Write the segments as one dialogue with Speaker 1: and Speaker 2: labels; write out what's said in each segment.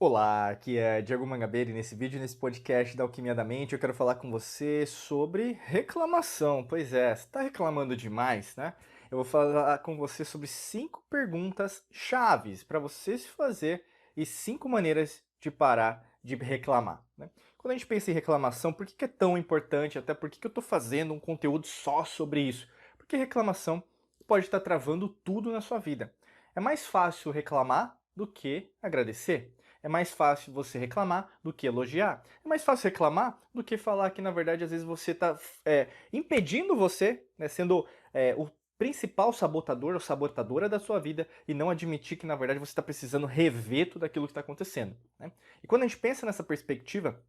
Speaker 1: Olá, aqui é Diego Mangabeira e nesse vídeo, nesse podcast da Alquimia da Mente, eu quero falar com você sobre reclamação. Pois é, você está reclamando demais, né? Eu vou falar com você sobre 5 perguntas chaves para você se fazer e 5 maneiras de parar de reclamar, né? Quando a gente pensa em reclamação, por que que é tão importante? Até por que que eu estou fazendo um conteúdo só sobre isso? Porque reclamação pode estar travando tudo na sua vida. É mais fácil reclamar do que agradecer. É mais fácil você reclamar do que elogiar. É mais fácil reclamar do que falar que, na verdade, às vezes você está impedindo você, né, sendo o principal sabotador ou sabotadora da sua vida e não admitir que, na verdade, você está precisando rever tudo aquilo que está acontecendo, né? E quando a gente pensa nessa perspectiva,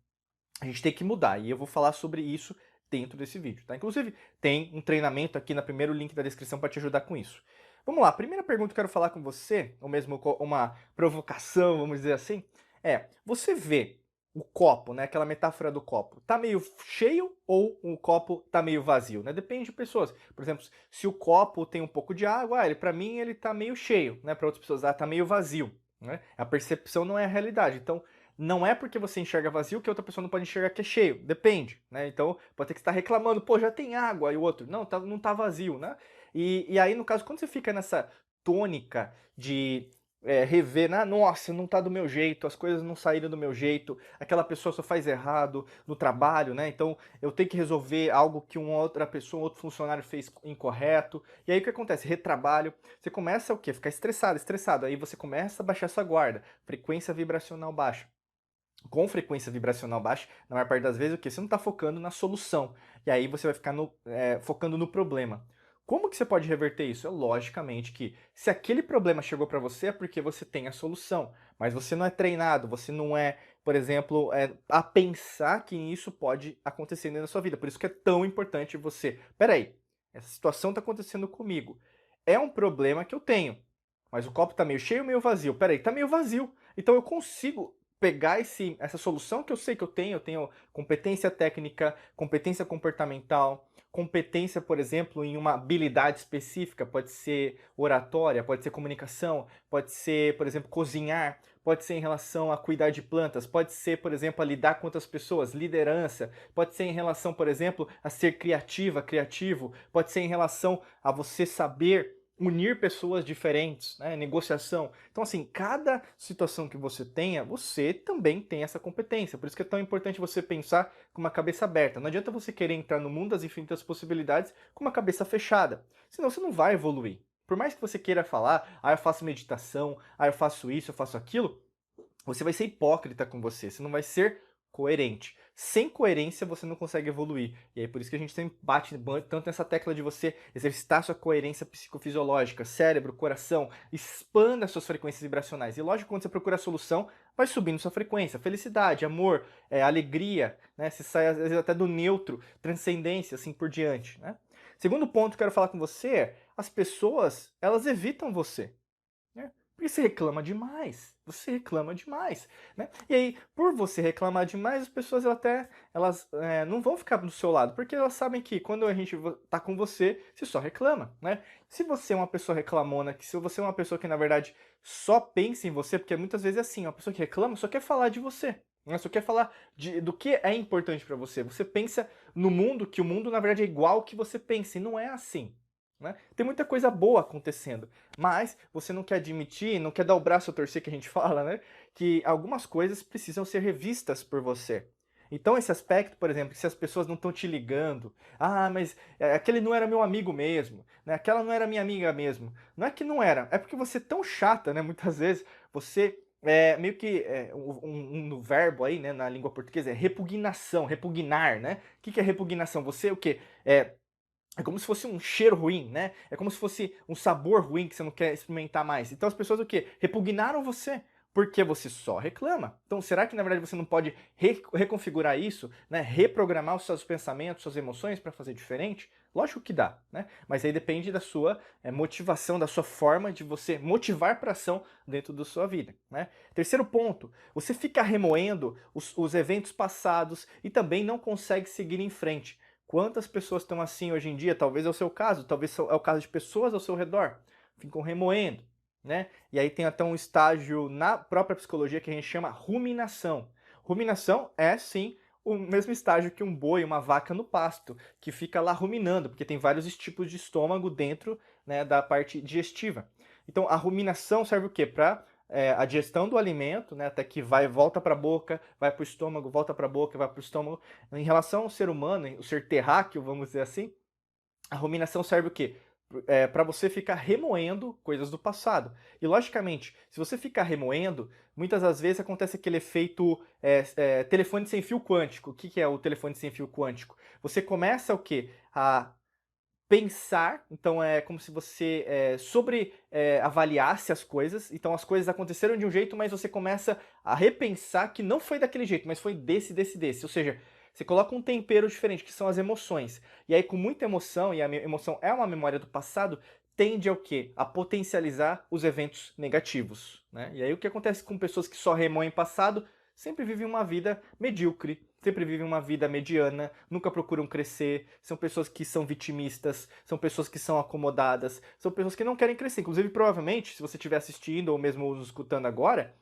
Speaker 1: a gente tem que mudar. E eu vou falar sobre isso dentro desse vídeo, tá? Inclusive, tem um treinamento aqui no primeiro link da descrição para te ajudar com isso. Vamos lá, a primeira pergunta que eu quero falar com você, ou mesmo uma provocação, vamos dizer assim, você vê o copo, né, aquela metáfora do copo, tá meio cheio ou o copo tá meio vazio, né? Depende de pessoas. Por exemplo, se o copo tem um pouco de água, para mim ele tá meio cheio, né? Para outras pessoas, tá meio vazio, né? A percepção não é a realidade. Então, não é porque você enxerga vazio que a outra pessoa não pode enxergar que é cheio. Depende, né? Então, pode ter que estar reclamando, pô, já tem água, e o outro, não, não tá vazio, né? E aí, no caso, quando você fica nessa tônica de rever, né? Nossa, não tá do meu jeito, as coisas não saíram do meu jeito, aquela pessoa só faz errado no trabalho, né? Então, eu tenho que resolver algo que uma outra pessoa, um outro funcionário fez incorreto. E aí, o que acontece? Retrabalho. Você começa o quê? Ficar estressado, estressado. Aí você começa a baixar sua guarda, frequência vibracional baixa. Com frequência vibracional baixa, na maior parte das vezes, o que? Você não está focando na solução. E aí você vai ficar focando no problema. Como que você pode reverter isso? É logicamente que se aquele problema chegou para você é porque você tem a solução, mas você não é treinado, você não é, por exemplo, a pensar que isso pode acontecer dentro da sua vida. Por isso que é tão importante você, peraí, essa situação está acontecendo comigo. É um problema que eu tenho, mas o copo está meio cheio ou meio vazio? Peraí, está meio vazio. Então eu consigo pegar essa solução que eu sei que eu tenho competência técnica, competência comportamental, competência, por exemplo, em uma habilidade específica, pode ser oratória, pode ser comunicação, pode ser, por exemplo, cozinhar, pode ser em relação a cuidar de plantas, pode ser, por exemplo, a lidar com outras pessoas, liderança, pode ser em relação, por exemplo, a ser criativa, criativo, pode ser em relação a você saber unir pessoas diferentes, né? Negociação. Então, assim, cada situação que você tenha, você também tem essa competência. Por isso que é tão importante você pensar com uma cabeça aberta. Não adianta você querer entrar no mundo das infinitas possibilidades com uma cabeça fechada. Senão você não vai evoluir. Por mais que você queira falar, eu faço meditação, eu faço isso, eu faço aquilo, você vai ser hipócrita com você não vai ser coerente. Sem coerência você não consegue evoluir. E aí por isso que a gente sempre bate tanto nessa tecla de você exercitar sua coerência psicofisiológica, cérebro, coração, expanda suas frequências vibracionais. E lógico, quando você procura a solução, vai subindo sua frequência. Felicidade, amor, alegria, né? Você sai às vezes até do neutro, transcendência, assim por diante, né? Segundo ponto que eu quero falar com você é, as pessoas, elas evitam você, né? Porque você reclama demais. Você reclama demais, né? E aí, por você reclamar demais, as pessoas elas não vão ficar do seu lado, porque elas sabem que quando a gente tá com você, você só reclama, né? Se você é uma pessoa reclamona, que se você é uma pessoa que na verdade só pensa em você, porque muitas vezes é assim, uma pessoa que reclama só quer falar de você, né? Só quer falar do que é importante para você. Você pensa no mundo, que o mundo na verdade é igual ao que você pensa, e não é assim. Né? Tem muita coisa boa acontecendo, mas você não quer admitir, não quer dar o braço a torcer que a gente fala, né? Que algumas coisas precisam ser revistas por você. Então esse aspecto, por exemplo, que se as pessoas não estão te ligando, mas aquele não era meu amigo mesmo, né? Aquela não era minha amiga mesmo. Não é que não era, é porque você é tão chata, né? Muitas vezes você meio que um verbo aí, né, na língua portuguesa é repugnação, repugnar, né? O que é repugnação? Você o quê? É como se fosse um cheiro ruim, né? É como se fosse um sabor ruim que você não quer experimentar mais. Então as pessoas o quê? Repugnaram você porque você só reclama. Então será que na verdade você não pode reconfigurar isso, né? Reprogramar os seus pensamentos, suas emoções para fazer diferente? Lógico que dá, né? Mas aí depende da sua motivação, da sua forma de você motivar para ação dentro da sua vida, né? Terceiro ponto, você fica remoendo os eventos passados e também não consegue seguir em frente. Quantas pessoas estão assim hoje em dia? Talvez é o seu caso, talvez é o caso de pessoas ao seu redor. Ficam remoendo. né? E aí tem até um estágio na própria psicologia que a gente chama ruminação. Ruminação é, sim, o mesmo estágio que um boi, uma vaca no pasto, que fica lá ruminando, porque tem vários tipos de estômago dentro, né, da parte digestiva. Então, a ruminação serve o quê? Para a digestão do alimento, né, até que vai volta para a boca, vai para o estômago, volta para a boca, vai para o estômago. Em relação ao ser humano, o ser terráqueo, vamos dizer assim, a ruminação serve o quê? Para você ficar remoendo coisas do passado. E, logicamente, se você ficar remoendo, muitas das vezes acontece aquele efeito telefone sem fio quântico. O que é o telefone sem fio quântico? Você começa o quê? A pensar, então é como se você avaliasse as coisas, então as coisas aconteceram de um jeito, mas você começa a repensar que não foi daquele jeito, mas foi desse, ou seja, você coloca um tempero diferente, que são as emoções, e aí com muita emoção, e a emoção é uma memória do passado, tende ao quê? A potencializar os eventos negativos, né? E aí o que acontece com pessoas que só remoem passado, sempre vivem uma vida medíocre, sempre vivem uma vida mediana, nunca procuram crescer, são pessoas que são vitimistas, são pessoas que são acomodadas, são pessoas que não querem crescer. Inclusive, provavelmente, se você estiver assistindo ou mesmo nos escutando agora,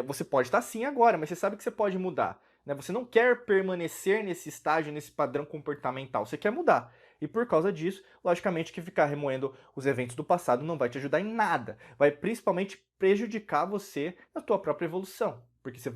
Speaker 1: você pode estar assim agora, mas você sabe que você pode mudar. Né? Você não quer permanecer nesse estágio, nesse padrão comportamental, você quer mudar. E por causa disso, logicamente que ficar remoendo os eventos do passado não vai te ajudar em nada. Vai principalmente prejudicar você na tua própria evolução. Porque você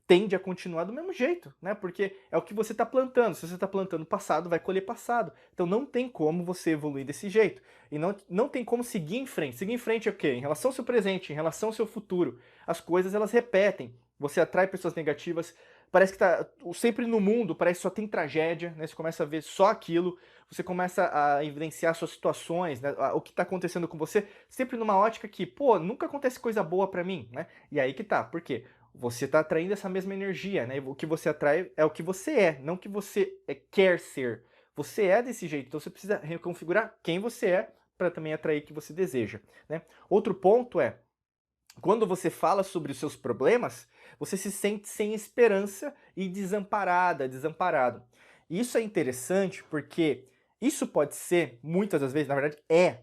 Speaker 1: tende a continuar do mesmo jeito, né? Porque é o que você está plantando. Se você está plantando passado, vai colher passado. Então não tem como você evoluir desse jeito. E não tem como seguir em frente. Seguir em frente é o quê? Em relação ao seu presente, em relação ao seu futuro. As coisas, elas repetem. Você atrai pessoas negativas. Parece que tá sempre no mundo, parece que só tem tragédia, né? Você começa a ver só aquilo. Você começa a evidenciar suas situações, né? O que está acontecendo com você, sempre numa ótica que, pô, nunca acontece coisa boa para mim, né? E aí que tá. Por quê? Você está atraindo essa mesma energia, né? O que você atrai é o que você é, não o que você quer ser. Você é desse jeito, então você precisa reconfigurar quem você é para também atrair o que você deseja, né? Outro ponto é, quando você fala sobre os seus problemas, você se sente sem esperança e desamparado. E isso é interessante porque isso pode ser, muitas das vezes, na verdade, é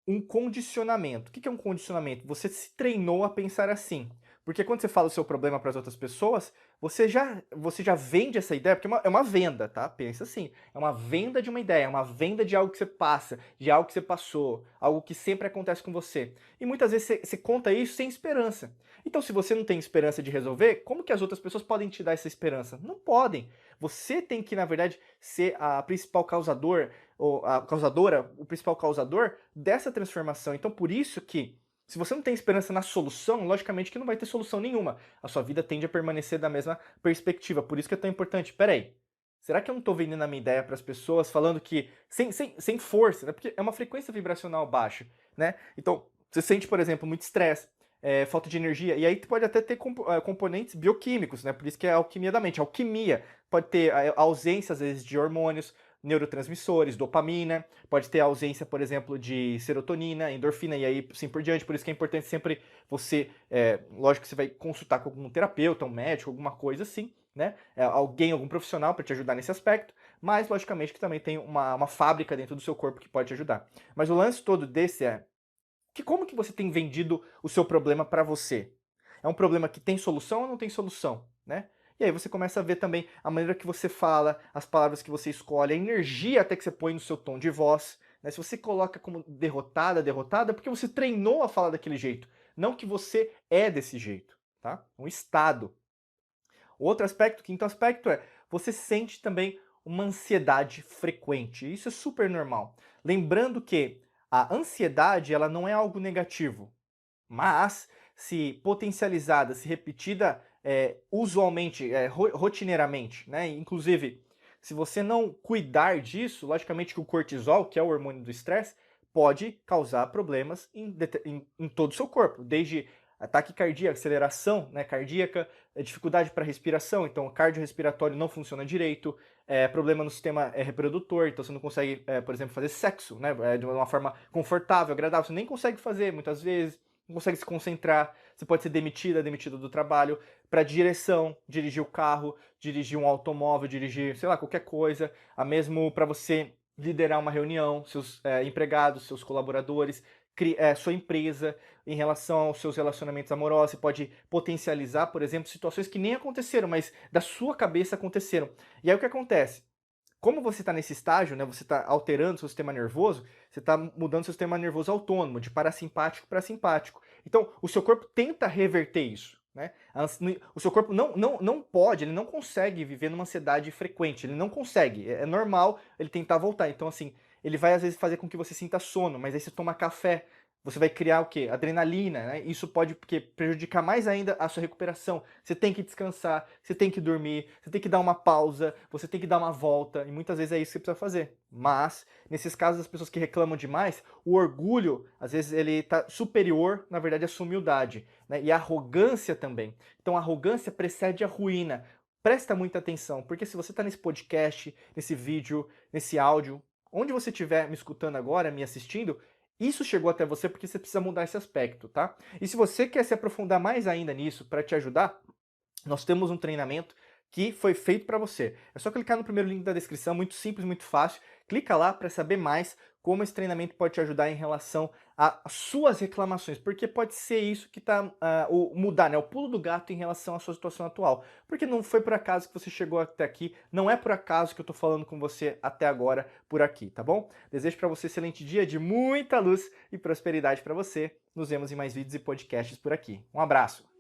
Speaker 1: um condicionamento. O que é um condicionamento? Você se treinou a pensar assim. Porque quando você fala o seu problema para as outras pessoas, você já vende essa ideia, porque é uma venda, tá? Pensa assim, é uma venda de uma ideia, é uma venda de algo que você passa, de algo que você passou, algo que sempre acontece com você. E muitas vezes você conta isso sem esperança. Então, se você não tem esperança de resolver, como que as outras pessoas podem te dar essa esperança? Não podem. Você tem que, na verdade, ser a principal causador, ou a causadora, o principal causador dessa transformação. Então, por isso que, se você não tem esperança na solução, logicamente que não vai ter solução nenhuma. A sua vida tende a permanecer da mesma perspectiva. Por isso que é tão importante. Peraí, será que eu não estou vendendo a minha ideia para as pessoas falando que sem força, né? Porque é uma frequência vibracional baixa, né? Então, você sente, por exemplo, muito estresse, falta de energia, e aí pode até ter componentes bioquímicos, né? Por isso que é a alquimia da mente. A alquimia pode ter a ausência, às vezes, de hormônios, neurotransmissores, dopamina, pode ter ausência, por exemplo, de serotonina, endorfina e aí assim por diante. Por isso que é importante sempre você, lógico que você vai consultar com algum terapeuta, um médico, alguma coisa assim, né? Algum profissional para te ajudar nesse aspecto, mas logicamente que também tem uma fábrica dentro do seu corpo que pode te ajudar. Mas o lance todo desse é que como que você tem vendido o seu problema para você? É um problema que tem solução ou não tem solução, né? E aí você começa a ver também a maneira que você fala, as palavras que você escolhe, a energia até que você põe no seu tom de voz. Né? Se você coloca como derrotada, é porque você treinou a falar daquele jeito, não que você é desse jeito, tá? Um estado. Outro aspecto, quinto aspecto é, você sente também uma ansiedade frequente. Isso é super normal. Lembrando que a ansiedade, ela não é algo negativo, mas se potencializada, se repetida usualmente, rotineiramente, né? Inclusive, se você não cuidar disso, logicamente que o cortisol, que é o hormônio do estresse, pode causar problemas em todo o seu corpo, desde ataque cardíaco, aceleração, né, cardíaca, dificuldade para respiração, então o cardiorrespiratório não funciona direito, problema no sistema reprodutor, então você não consegue, por exemplo, fazer sexo, né, de uma forma confortável, agradável, você nem consegue fazer muitas vezes, não consegue se concentrar, você pode ser demitido do trabalho, para direção, dirigir o carro, dirigir um automóvel, dirigir, sei lá, qualquer coisa, a mesmo para você liderar uma reunião, seus empregados, seus colaboradores, sua empresa, em relação aos seus relacionamentos amorosos, você pode potencializar, por exemplo, situações que nem aconteceram, mas da sua cabeça aconteceram. E aí o que acontece? Como você está nesse estágio, né, você está alterando seu sistema nervoso, você está mudando seu sistema nervoso autônomo, de parasimpático para simpático. Então, o seu corpo tenta reverter isso. Né? O seu corpo não pode, ele não consegue viver numa ansiedade frequente, ele não consegue. É normal ele tentar voltar. Então, assim, ele vai às vezes fazer com que você sinta sono, mas aí você toma café, você vai criar o quê? Adrenalina, né? Isso pode prejudicar mais ainda a sua recuperação. Você tem que descansar, você tem que dormir, você tem que dar uma pausa, você tem que dar uma volta, e muitas vezes é isso que você precisa fazer. Mas, nesses casos, as pessoas que reclamam demais, o orgulho, às vezes, ele está superior, na verdade, à sua humildade, né? E a arrogância também. Então, a arrogância precede a ruína. Presta muita atenção, porque se você está nesse podcast, nesse vídeo, nesse áudio, onde você estiver me escutando agora, me assistindo, isso chegou até você porque você precisa mudar esse aspecto, tá? E se você quer se aprofundar mais ainda nisso, para te ajudar, nós temos um treinamento que foi feito para você. É só clicar no primeiro link da descrição, muito simples, muito fácil. Clica lá para saber mais como esse treinamento pode te ajudar em relação às suas reclamações, porque pode ser isso que está mudar, né? O pulo do gato em relação à sua situação atual. Porque não foi por acaso que você chegou até aqui, não é por acaso que eu estou falando com você até agora por aqui, tá bom? Desejo para você um excelente dia de muita luz e prosperidade para você. Nos vemos em mais vídeos e podcasts por aqui. Um abraço!